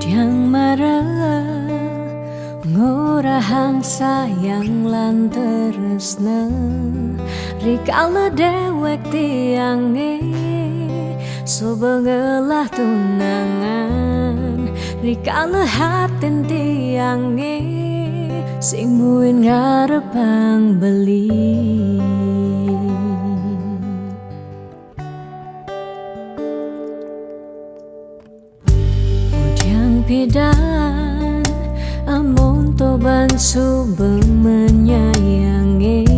Yang marah ngorahang sayang lan tresna rikala dewek tiange so bengelah tunangan rikala hatin tiange sing muin ngarepang beli. Pidan amun toban subeng menyayangin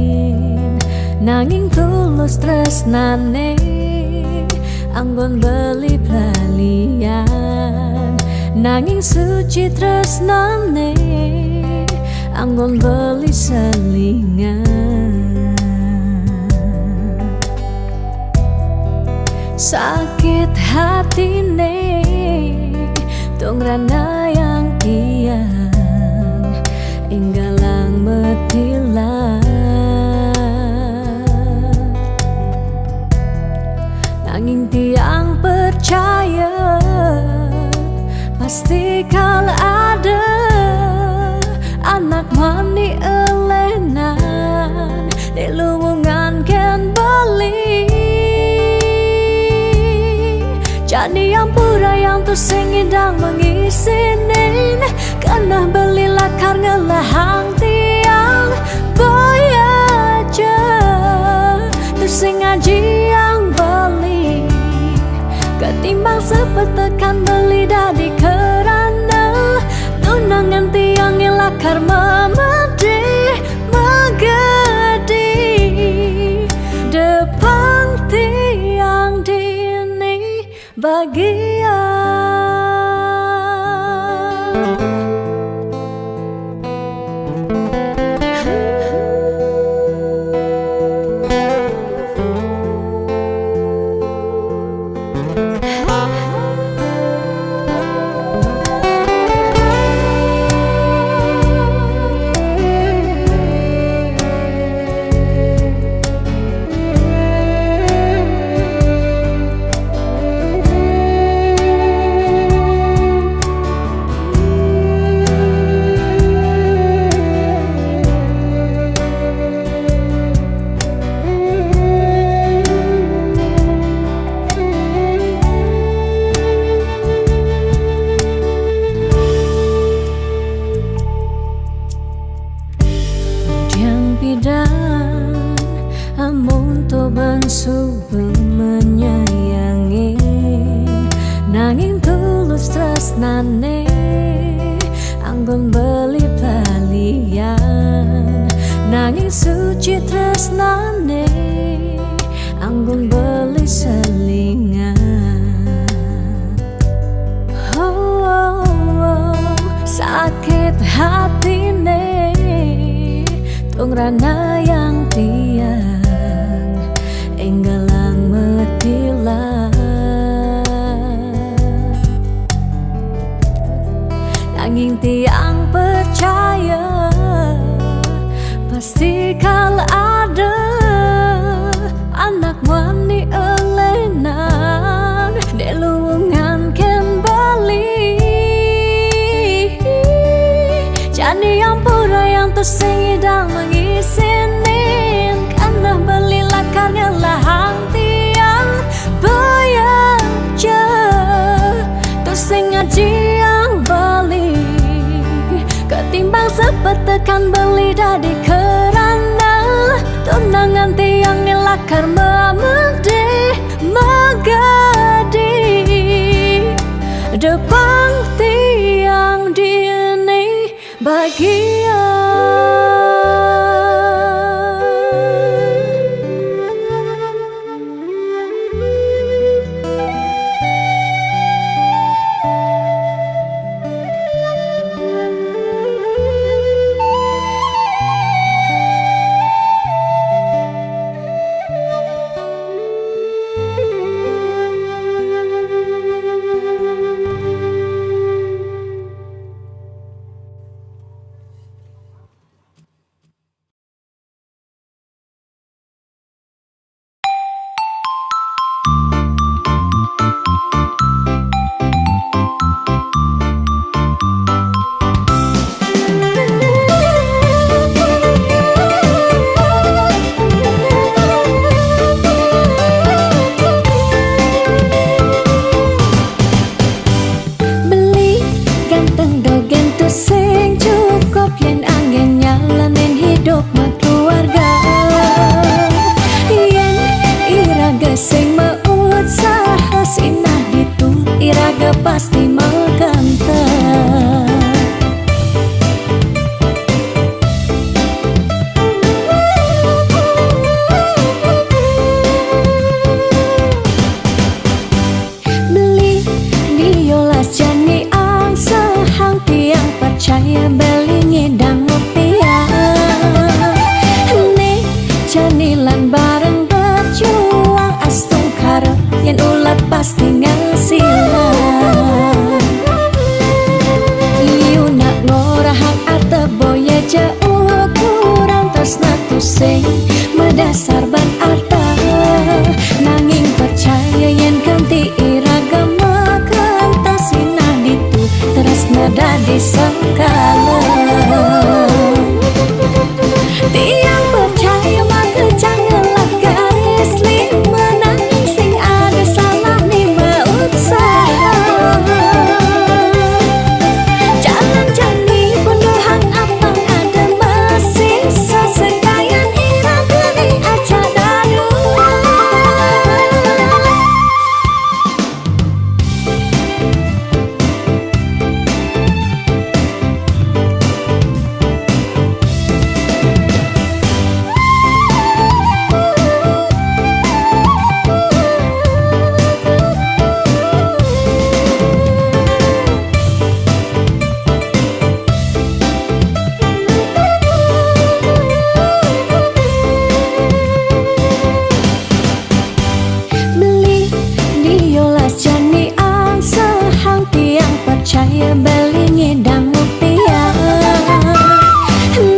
nanging tulus tresnane anggon beli pelalian nanging suci tresnane anggon beli selingan. Sakit hatine tong rana yang tiang inggalang metilah nanging tiang percaya pasti kal ada anak mani elenan di luwungan ken beli. Jadi yang pura yang tu sing idang mengisinin karena belilah karena lahang tiang boy aja tu sing ngaji yang beli ketimbang sepetekan beli dari kerana tunangan tiang ilakar memedi megedi depan tiang dini bagian. Pidan amun toban subeng menyayangi nanging tulus tresnane anggon beli palian nanging suci tresnane anggon beli selingan. Sakit hatine tong rana yang tiang enggalang metilah nanging tiang percaya pasti kal ada anak wani elenan di luwungan ken bali. Jadi yang pura yang tersing idang mengisinin karena belilah karena lahang tiang bayar je tersing ngaji yang beli ketimbang sepetekan beli dari kerana tunangan tiang nilakar memedi megadi depan tiang dini bagian. pasti menggentar. Beli biolas jani ang sehang tiang percaya beli ngidang rupiah. Nih janilan bareng berjuang astung karep yen ulat pasti ngasilan. Iu nak ngorahang arte boya jauh kurang tresna tusing medasar ban arta. Nanging percaya yen ganti iragama kentasina ditu tresna dadi sekala. Tiang percaya maka janganlah garis lima nanging sing ada salah ni berusaha. Jangan jani pendohang apang ada masih sesekayan iraga ni aja dadu. Beli biolas jani ang sehang tiang percaya beli ngidang rupiah.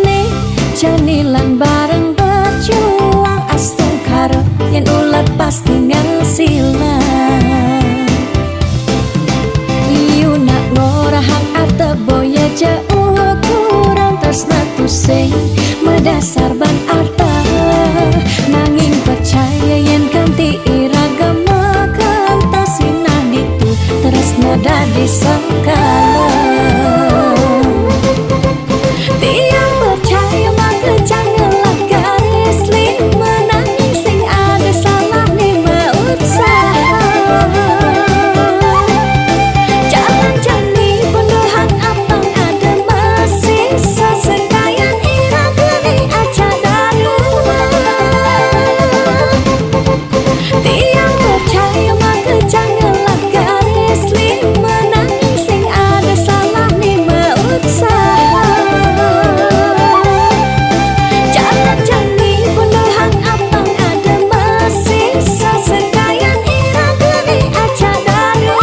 Nih janilan bareng berjuang astung karep yen ulat pasti ngasilan. Iu nak ngorahang arte boya jauh kurang tresna tusing medasar ban arta. Nanging percaya yen ganti iragama kentasina ditu tresna dadi sekala. Tiang percaya maka janganlah garis lima nanging sing ada salah ni berusaha. Jangan jani pendohang apang ada masih sesekayan iraga ni aja dadu. Tiang percaya maka janganlah garis lima nanging sing ada salah ni berusaha. Jangan jani pendohang apang ada masih sesekayan iraga ni aja dadu.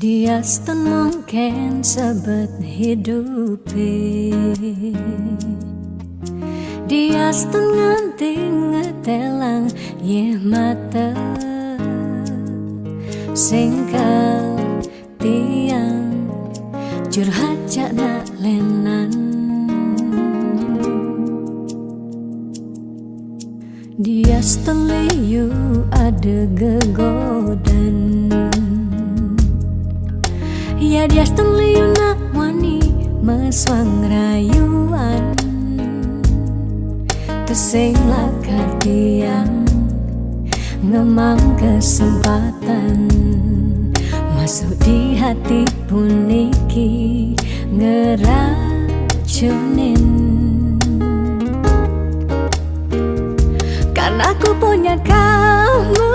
Dia stun mungkin sebet hidupi. Dia stun nganti ngetelang ye mata singkal tiang curhat jak nak lenan. Dia stun liu ada gegodan. Ya dia stun liu nak wani meswang rayuan. Tesing lakar tiang ngemang kesempatan masuk di hati puniki ngeracunin. Karena aku punya kamu,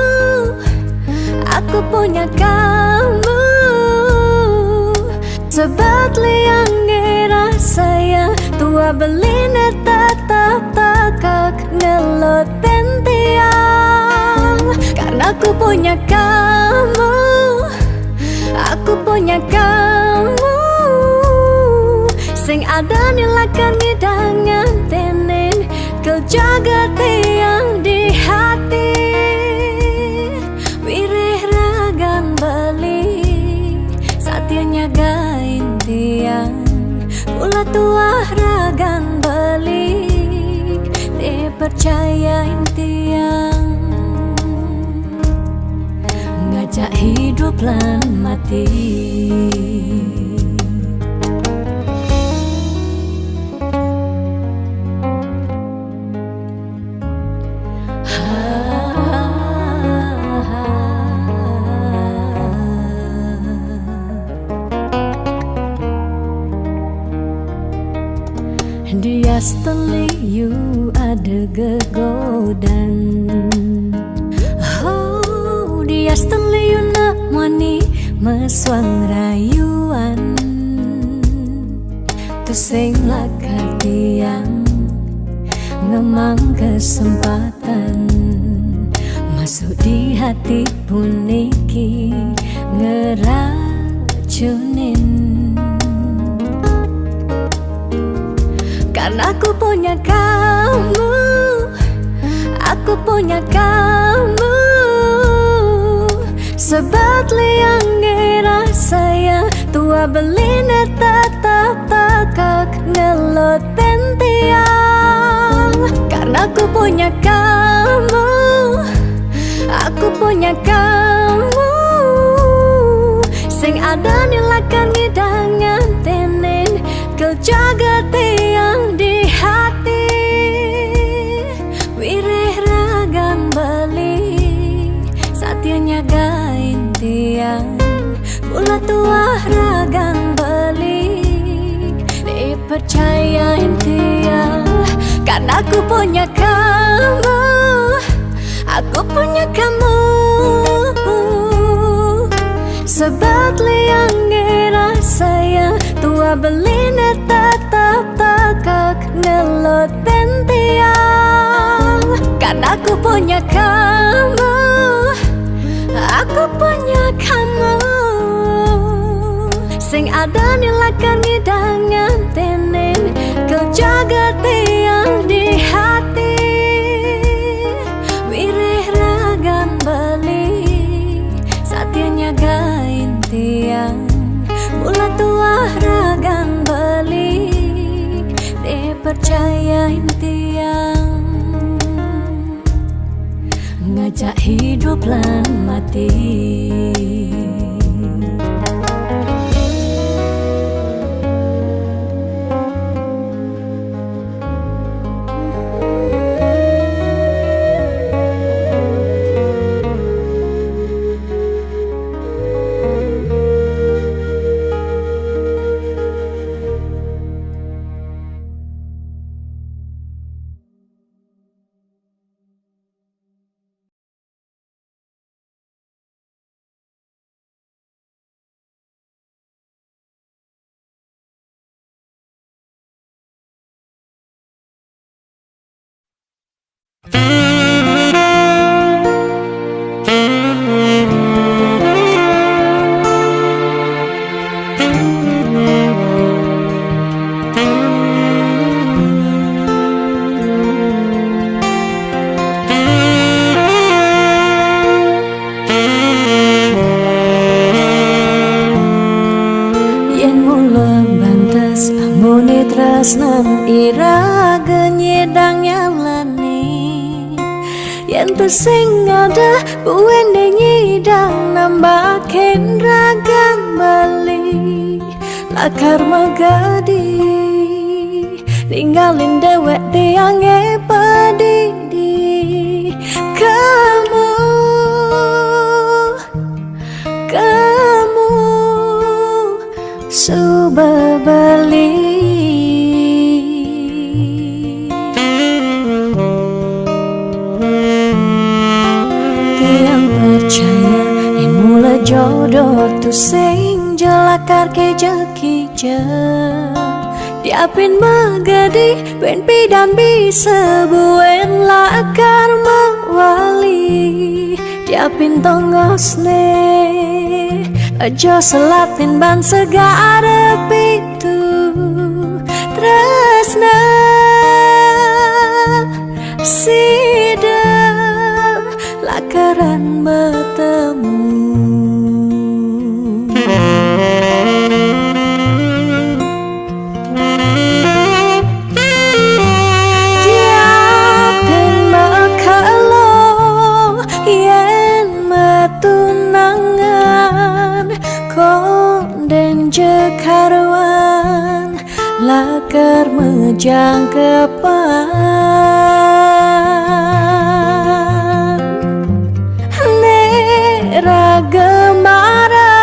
aku punya kamu. Sebab liang rasa yang tua belina tetap takak ngelot tiang. Karena aku punya kamu, aku punya kamu. Sing ada nilakan ngidangan tenin kau jaga tiang di hati. Wirih ragan balik satianya gain tiang. Pula tua ragan balik dipercayain tiang. Ngajak hidup lan mati. Dia seteliu ada gegodan. Oh, dia seteliu nak wani meswang rayuan. Tusing lakar tiang ngemang kesempatan masuk di hati puniki ngeracunin. Karena aku punya kamu, aku punya kamu. Sebab liang rasa yang tua belina tetap takak ngelot tiang. Karena aku punya kamu, aku punya kamu. Sing ada nilakan ngidangan tenin kau jaga tiang di hati. Wirih ragan balik satianya gain tiang. Pula tua ragan balik dipercayain tiang. Karena aku punya kamu, aku punya kamu. Sebab liang rasa yang tua belina tetap takak ngelot tiang. Karena aku punya kamu, aku punya kamu. Sing ada nilakan ngidangan tenin kau jaga tiang di hati. Wirih ragan balik satianya gain tiang. Pula tua ragan balik dipercayain tiang. Ngajak hidup lan mati. tresnan ira genyedang nyalani yen sing ada buwene nyidang nambahin ragan bali lakar magadi ninggalin dewek tiange padidi kamu suba bali tiang percaya yen jodoh tu sing jelakar ke jekija diapin magadi ben pidan bisa buen lakar mawali diapin tongosne aja selatin ban segara pitu tresna sidam lakaran bertemu diapin makalo yen matunangan konden jekarwan lakar mejang kepan nera gemara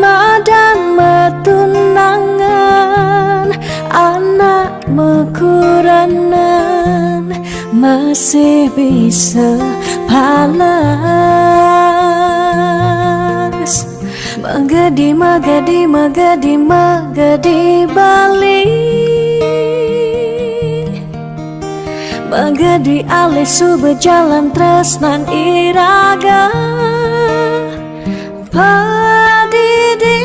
madan metunangan anak mekuranan masih bisa palas magadi magadi magadi magadi balik magadi alisu berjalan tresnan iraga padidi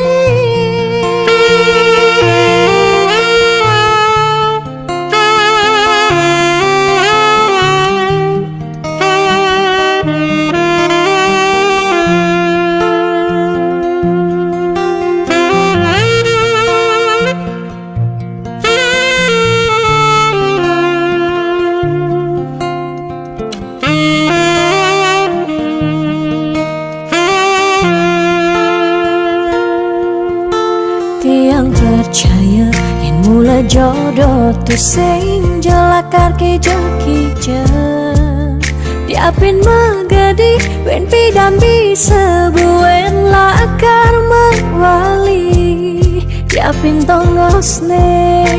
tiang percaya yang mula jodoh tu sing jelakar ke jekija diapin magadi ben pidan bisa buen lakar mawali diapin tongosne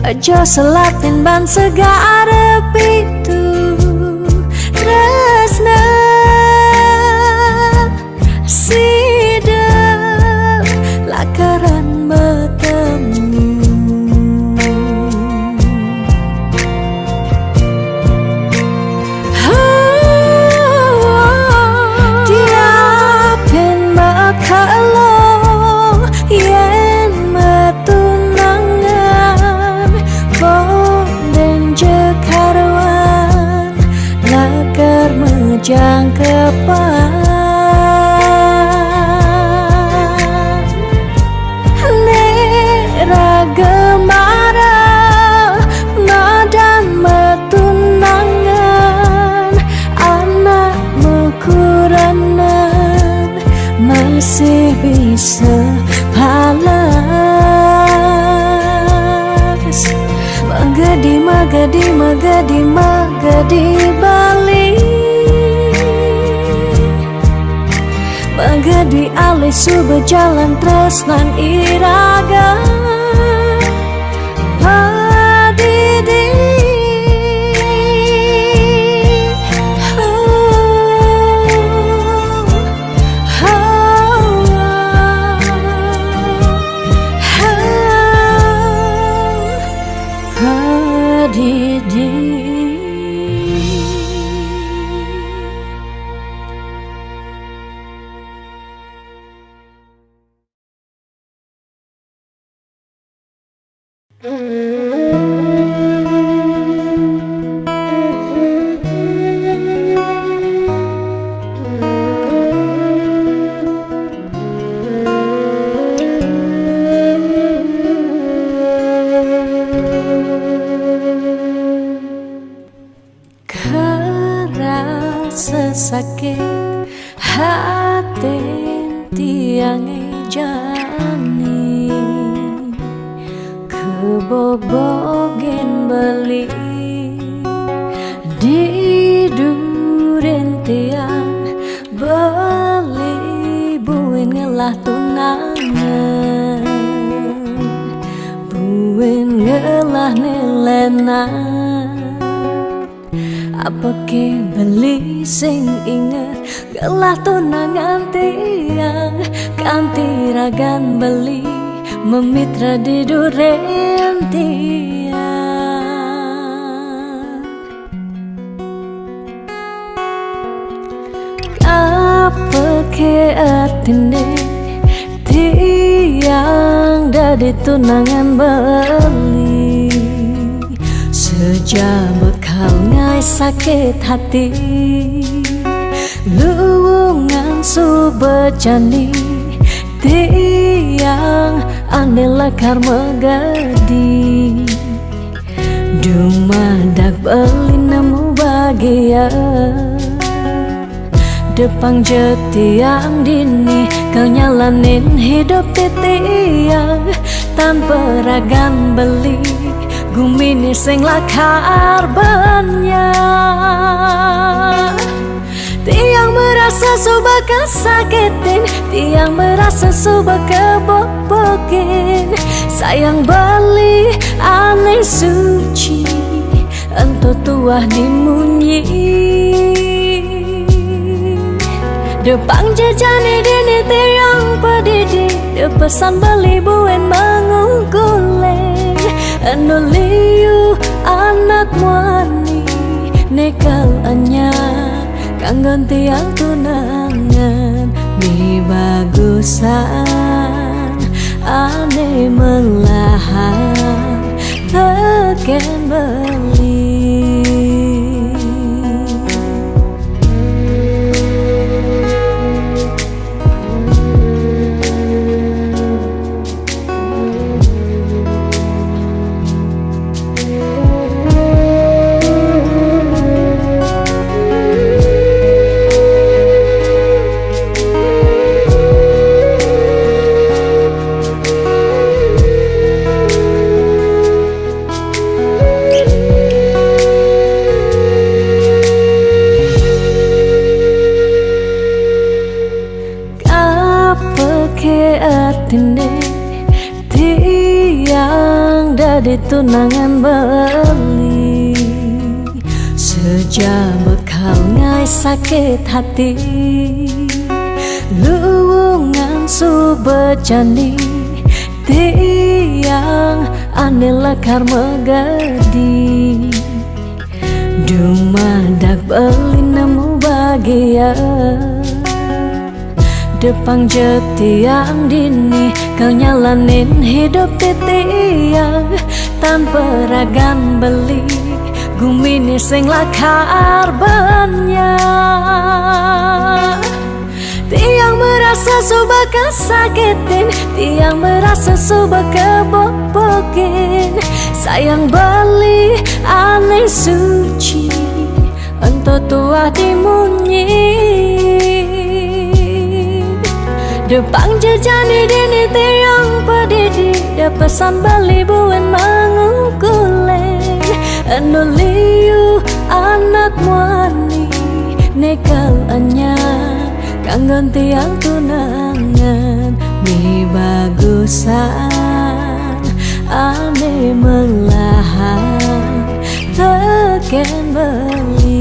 aja selatin ban segara pitu tresna sidam lakaran bertemu diapin makalo yen metunangan konden jekarwan lakar mejang kepan gemara madan metunangan anak mekuranan masih bisa palas magadi magadi magadi magadi balik magadi alisu berjalan tresnan iraga padidi padidi kerasa sakit hati tiang jani kebobogen beli di duren tiang beli buin ngelah tunangan buin ngelah nelenan apa ke beli sing inget Kelah tunangan tiang kanti ragan beli memitra di duren tiang. Apa ke artine tiang dari tunangan beli sejak bekal ngai sakit hati luwungan subecani tiang ane lekar megadi dumadak beli nemu bahagia Depang jetiang dini kau nyalanin hidup tiang tanpa ragan beli gumini sing lakar banyak. Tiang merasa suba kesakitin, tiang merasa suba kebobokin. Sayang beli aneh suci, ento tuah dimunyi. Depang jejani dini tiang pedidi, depesan beli buen mengungkuleng. Anu liu anak wani, nekal anyar. Kanggon tiang tunangan mi bagusan ane melahan teken beli. Tiang dari tunangan beli sejak bekal ngai sakit hati luwungan subecani tiang ane lekar megadi dumadak beli nemu bahagia Depang jetiang dini kau nyalanin hidup tiang tanpa ragan beli gumini sing lakar banyak. Tiang merasa suba kesakitin, tiang merasa suba kebobokin. Sayang beli aneh suci, ento tuah dimunyi. Depang jejani dini tiang pedidi depesan beli buen mengungkuleng. Anu liu anak wani nekal anyar kanggon tiang tunangan mi bagusan ane melahan teken beli.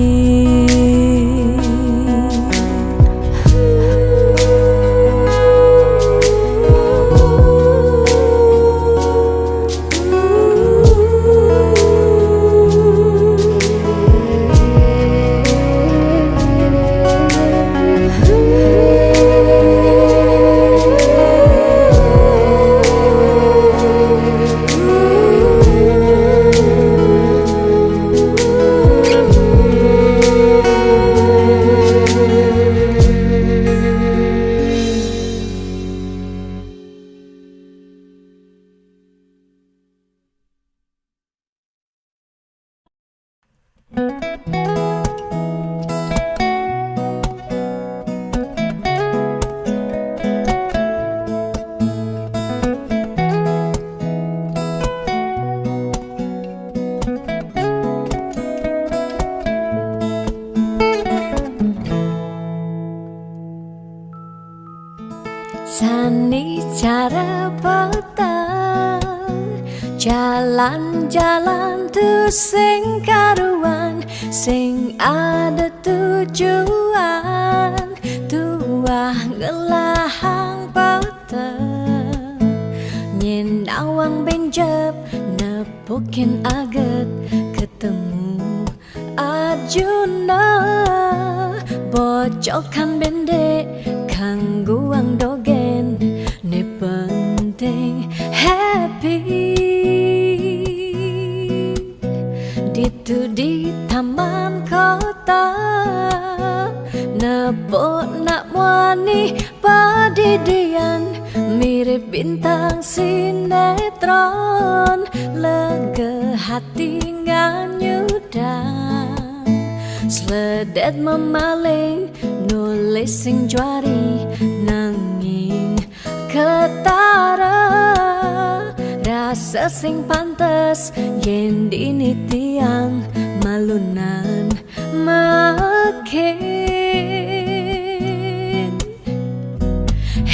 Sani cara petang jalan-jalan tu sing karuan sing ada tujuan gelahang patah nyen awang benjep nepukin aget ketemu Arjuna bocokan bende kangguang dogen ne penting happy ditu di taman kota nebok nak wani padidian mirip bintang sinetron lega hati nganyudan sledet memaling nulis sing juari nanging ketara rasa sing pantes yen dini tiang malunan makin.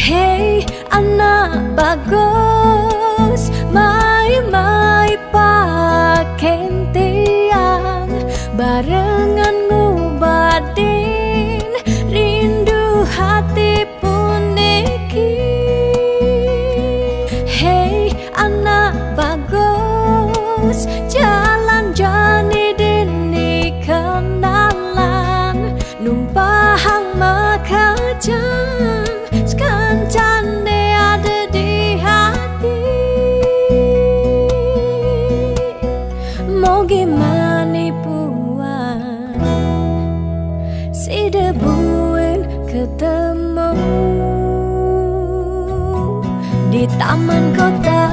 Hey anak bagus mai paken tiang barengan ngubadin rindu hati puniki. Hey anak bagus jalan jani dini kenalan numpahang makajang sekancan de ada di hati. Mau gimana puan si debuin ketemu di taman kota.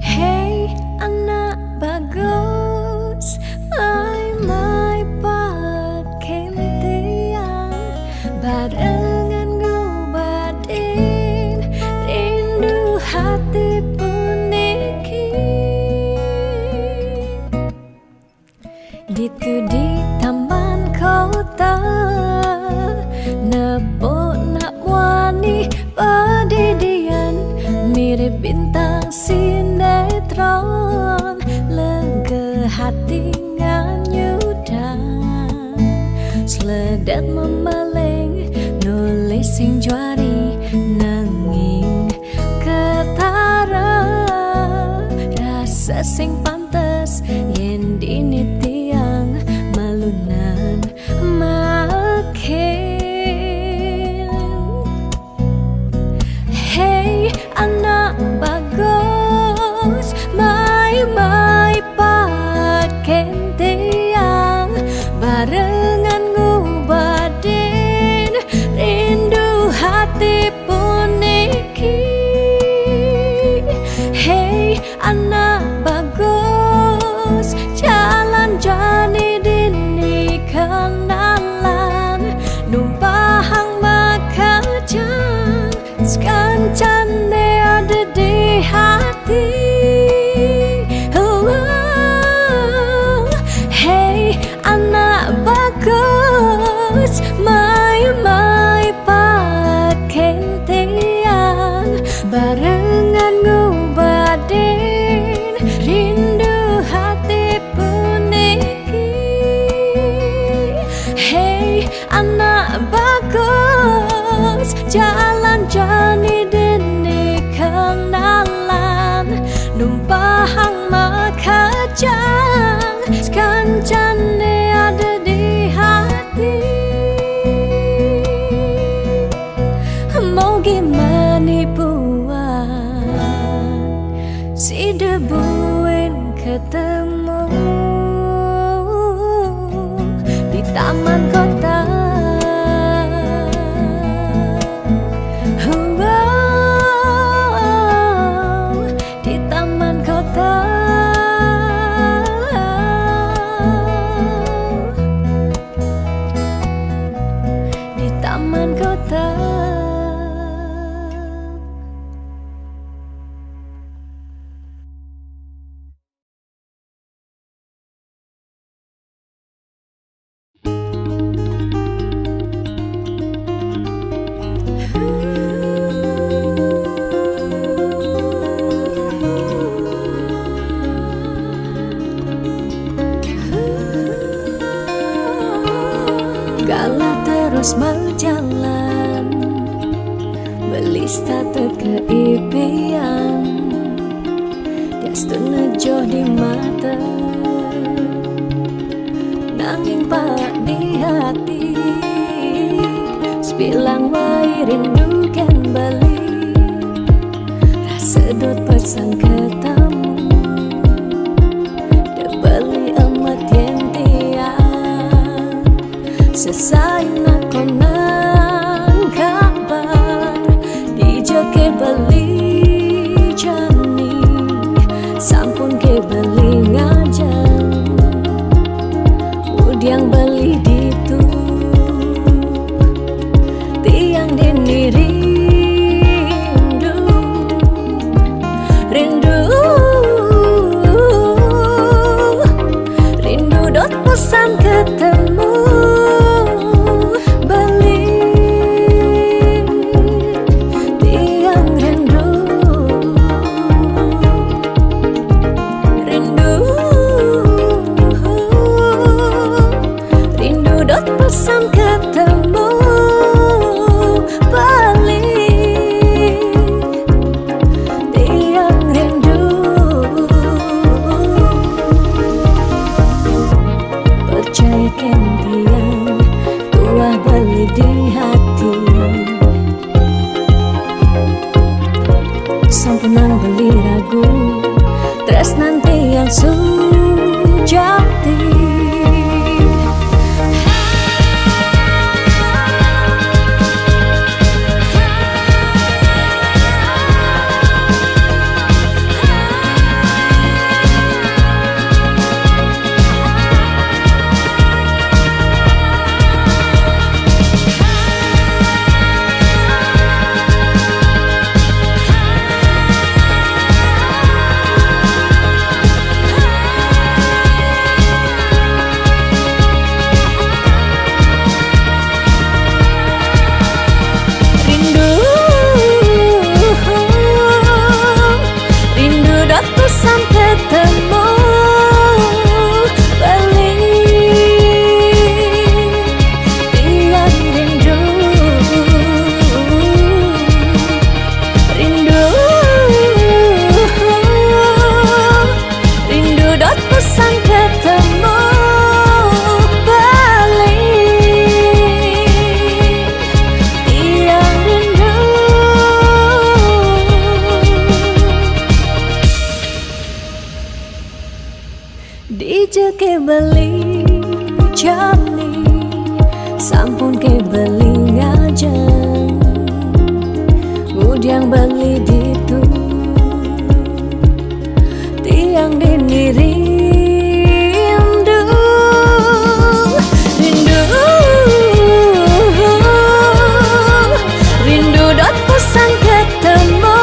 Hey anak bagus mai paken tiang barengan ngobadin rindu hati puniki. Ditu di taman kota nebok nak wani padidian mirip bintang sinetron lega hati nganyudan sledet memaling nulis sing juari nanging ketara rasa sing pantes yen dini tiang malunan makin. Hey anak bagus mai paken tiang barengan ngubadin rindu hati puniki. Hey anak bagus jalan jani dini kenalan numpahang makajang sekancan de ada di hati. Hey anak bagus mai paken tiang barengan ngubadin rindu hati puniki. Hey anak bagus jalan jani dini kenalan numpahang makajang sekancan de ada di hati. Mau gimana puan si debuin ketemu di taman kota. Di taman kota. Di taman kota. Mas berjalan Belista terkeipian Tias tunejoh di mata Nanging pak di hati Sebilang wai rindu kan balik Sedot pesan ketamu Debeli amat yentian Sesai nak konang kabar Dijoke beli jani Sampun ke beli ngajang Udiang beli ditu Tiang diniri Rindu dot pesan ketemu balik tiang rindu dot pesan ketemu di hati Sampunang beli ragu Tres nanti yang sujati Pesan ketemu balik tiang rindu dot pesan ketemu balik tiang rindu Dije ke beli jani Sampun ke beli ngajang Udiang beli ditu Tiang diniri Rindu dot pesan ketemu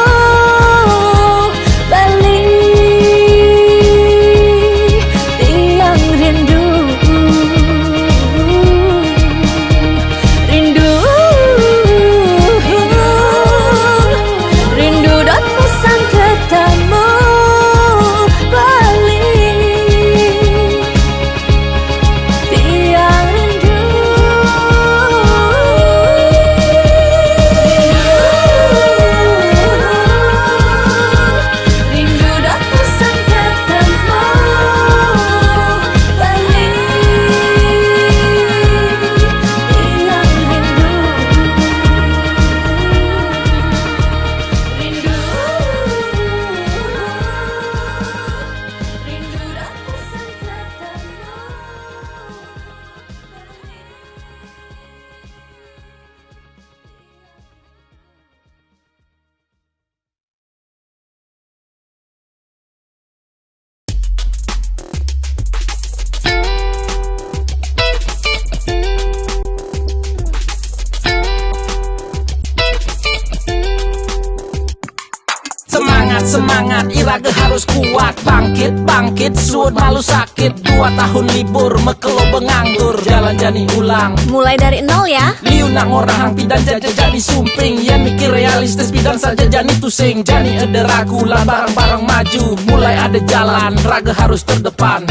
Semangat, iraga harus kuat. Bangkit, suut malu sakit. 2 tahun libur, mekelo benganggur. Jalan jani ulang, Mulai dari nol ya. liu nang orang hang pidan jaja jani sumping. Yan mikir realistis pidan saja jani tusing. Jani ada ragu, lah bareng-bareng maju. Mulai ada jalan, raga harus terdepan.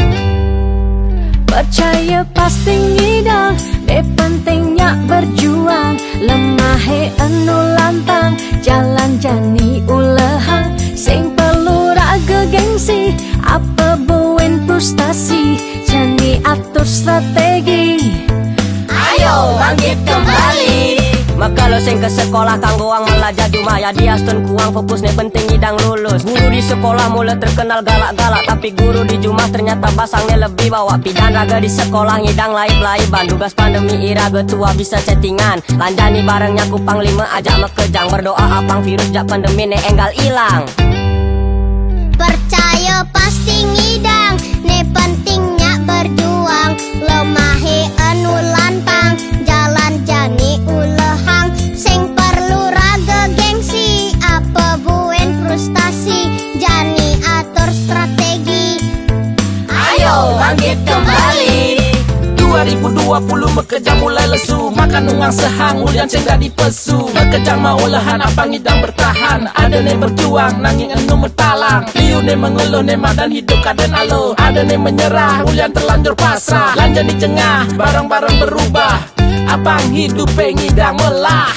Percaya pasti ngidang, pentingnya berjuang. Lemah anu lantang, jalan jani ulehang. Sing perlu raga gengsi, apa buen frustasi, jani atur strategi. Ayo bangkit kembali. Maka lo sing ke sekolah kanggo ang melajah jumaya diastun kuang fokus nih penting ngidang lulus. Guru di sekolah mulai terkenal galak-galak, tapi guru di Jumah ternyata basangnya lebih bawa pidan. Raga di sekolah ngidang laib-laiban, tugas pandemi iraga tua bisa chattingan. Lanjani barengnya kupang lima ajak mekejang, berdoa apang virus jak pandemi ne enggal ilang. Percaya pasti ngidang, ne pentingnya berjuang. Lemahe anu lantang, jalan jani ulehang. Sing perlu raga gengsi, apa buen frustasi, jani atur strategi. Ayo bangkit kembali. 2020 mekejang mulai lesu, makan ungang sehang ulian cengga di pesu. Mekejang mau lehan apa ngidang bertahan, ada ne berjuang nanging enu metalang. Liu ne mengeluh ne madan hidup kaden alo, ada ne menyerah ulian terlanjur pasrah. Lanjut di cengah bareng-bareng berubah, abang hidup ngidang melah.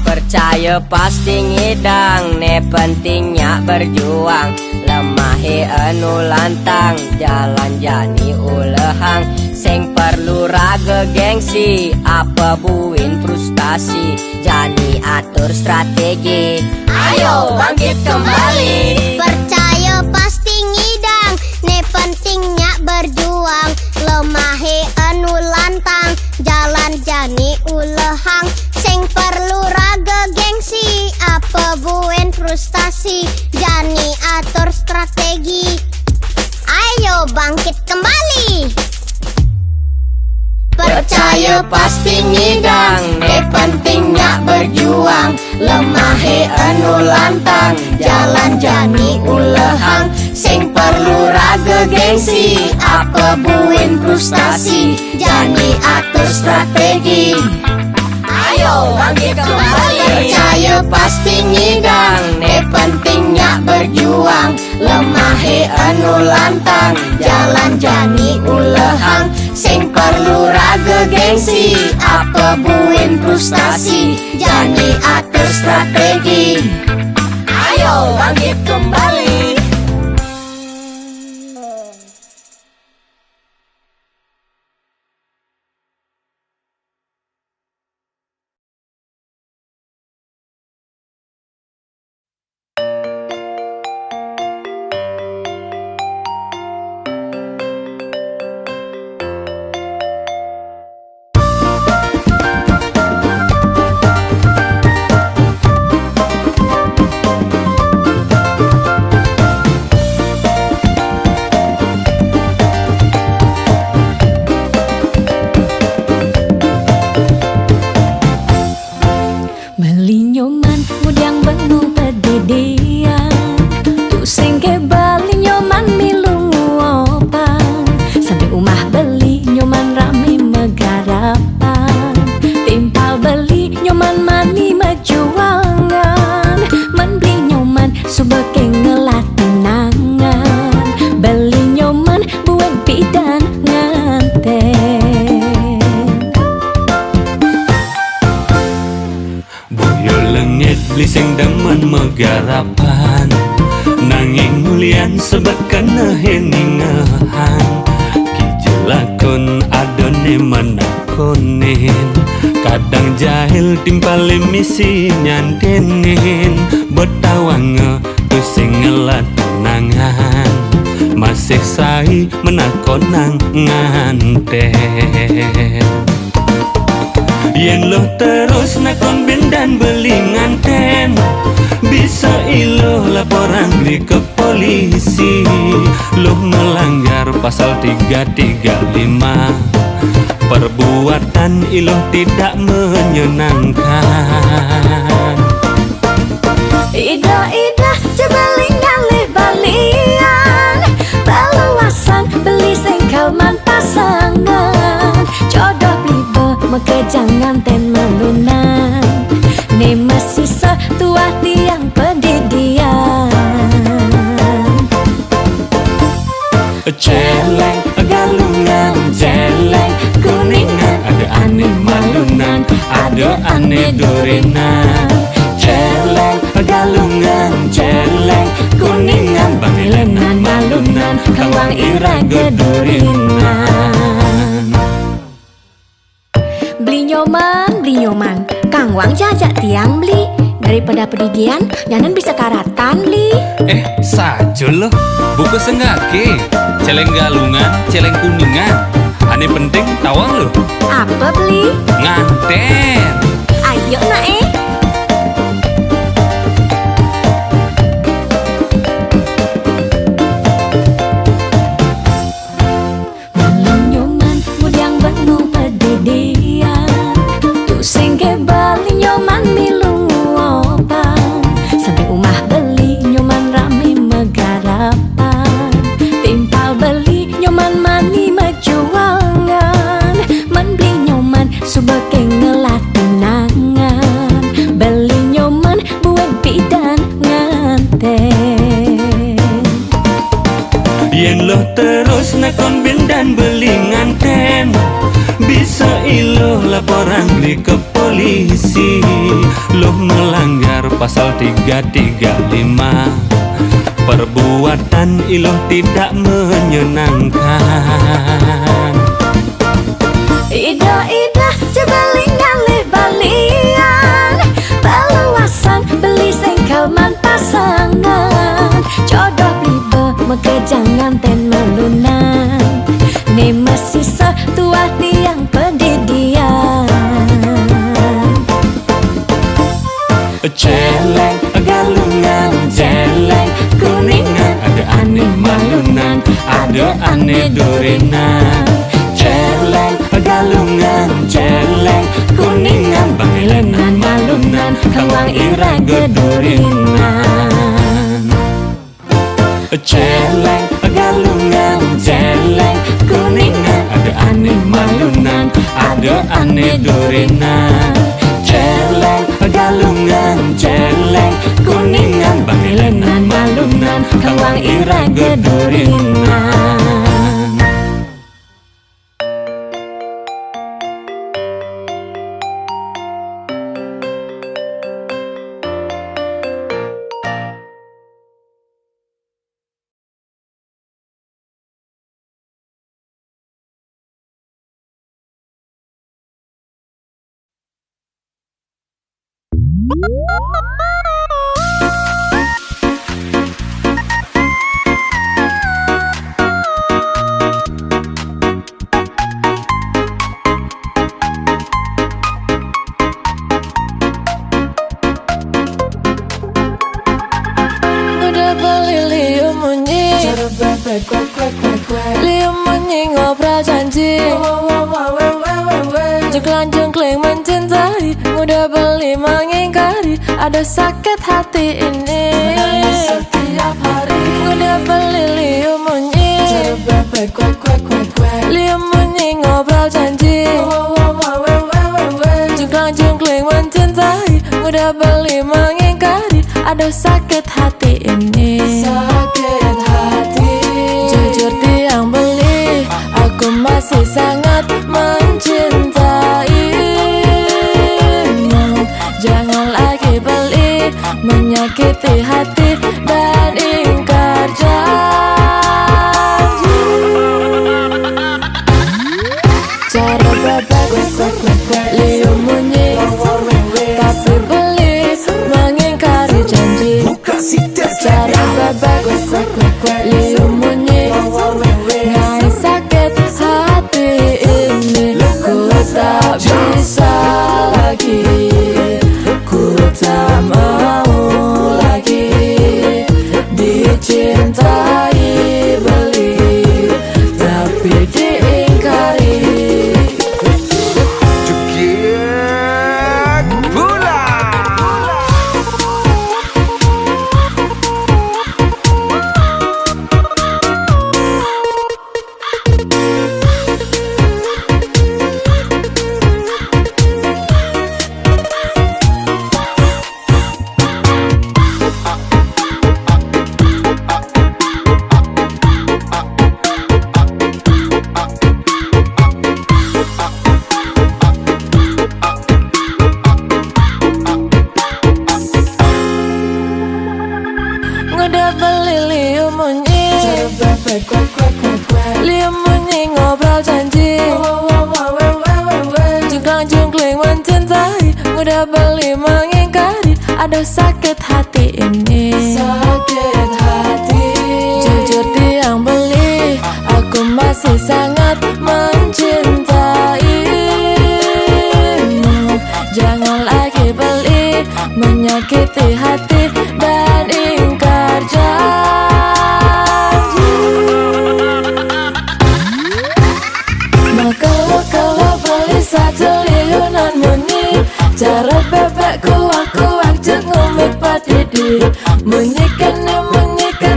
Percaya pasti ngidang, ne pentingnya berjuang. Lemahe anu lantang, jalan jani ulehang. Sing perlu raga gengsi, apa buin frustasi, jani atur strategi. Ayo bangkit kembali. Percaya pasti ngidang, ne pentingnya berjuang. Lemahe anu lantang, jalan jani ulehang. Sing perlu raga gengsi, apa buen frustasi, jani atur strategi. Ayo bangkit kembali. Percaya pasti ngidang, ne pentingnya berjuang. Lemahe anu lantang, jalan jani ulehang. Sing perlu raga gengsi, apa buin frustasi, jani atur strategi. Ayo bangkit kembali. Percaya pasti ngidang, ne pentingnya berjuang. Lemahe anu lantang, jalan jani ulehang. Sing perlu raga gengsi, apa buin frustasi, jani atur strategi. Ayo bangkit kembali. Sing demen megarapan nanging mulian sebab kena heningahan. Kijelakon adone manakonen, kadang jahil timpale misi nyantenin. Betawang pusing ngelat nangan, masih sai menakonang nganten. Yen lo terus nakon ben dan beli nganten, bisa ilo laporan di ke polisi. Lo melanggar pasal 335, perbuatan ilo tidak menyenangkan. Ida cebeling ngalih balian, peluasan beli sengkalman pasangan. Jodoh blibe mekejang ten melunan, ne masih setua tiang pendidian. Celeng galuh ada ane durinan. Celeng galungan, celeng kuningan, bangilenan malunan, kawang ira gedurinan. Beli nyoman, Kang Wang jajak tiang beli. Daripada pedigian, nyanan bisa karatan beli. Sajo loh, buku sengake. Celeng galungan, celeng kuningan. Ane penting tawang loh. Apa beli? Nganten. Ayo nak nyoman, mudiang benung pededian. Tu singke bali nyoman milung opan. Sampai umah beli nyoman rame megarapan. Timpal beli nyoman mani mejuangan. Man beli nyoman subeke ngelat tunangan. Beli nyoman buat bidan nganten. Yen loh terus nakon bindan beli nganten, bisa iloh laporan di ke polisi. Loh melanggar pasal 335, perbuatan iloh tidak menyenangkan. Ida cebeling ngalih balian. Peluasan beli sengkelman pasangan. Jodoh blibe mekejangan ten melunan. Ne masih setua tiang pendidian. Celeng galungan, celeng kuningan, ada ane malunan, ada ane durinan. Celeng galungan, celeng kuningan, bangilenan malunan, kawang ira gedurinan. Celeng galungan, celeng kuningan, ada ane malunan, ada ane durinan. Celeng galungan, celeng kuningan, bangilenan malunan, kawang ira gedurinan. Udah beli liu munyi, liu munyi ngobrol janji. Jengklang-jengkling mencintai, mudah beli mengingkari. Ada sakit hati ini. Udah beli liu munyi, liu munyi ngobrol janji. Jengklang-jengkling mencintai, mudah beli mengingkari. Ada sakit hati ini. Sakit hati. Jujur tiang beli, aku masih sangat mencintaimu. Jangan lagi beli, menyakiti hati dan ingkar janji. Cara bebek, liu munyi, tapi beli mengingkari janji. Cara bebek, liu munyi, ngai sakit hati ini. Ku tak bisa lagi, ku tak mau lagi dicintai beli, tapi diingkari. mudah beli mengingkari. Aduh sakit hati ini, sakit hati. Jujur tiang beli, aku masih sangat mencintaimu. Jangan lagi beli, menyakiti hati dan ingkar janji. Kalau beli sajeliunan munyi, cara bebek kuak-kuak jeng ngumik padidi. Menyikan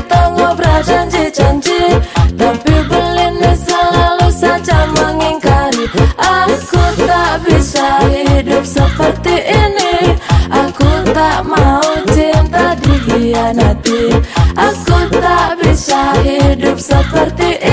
tongobrol janji-janji, tapi beli selalu saja mengingkari. Aku tak bisa hidup seperti ini, aku tak mau cinta dikhianati. Aku tak bisa hidup seperti ini.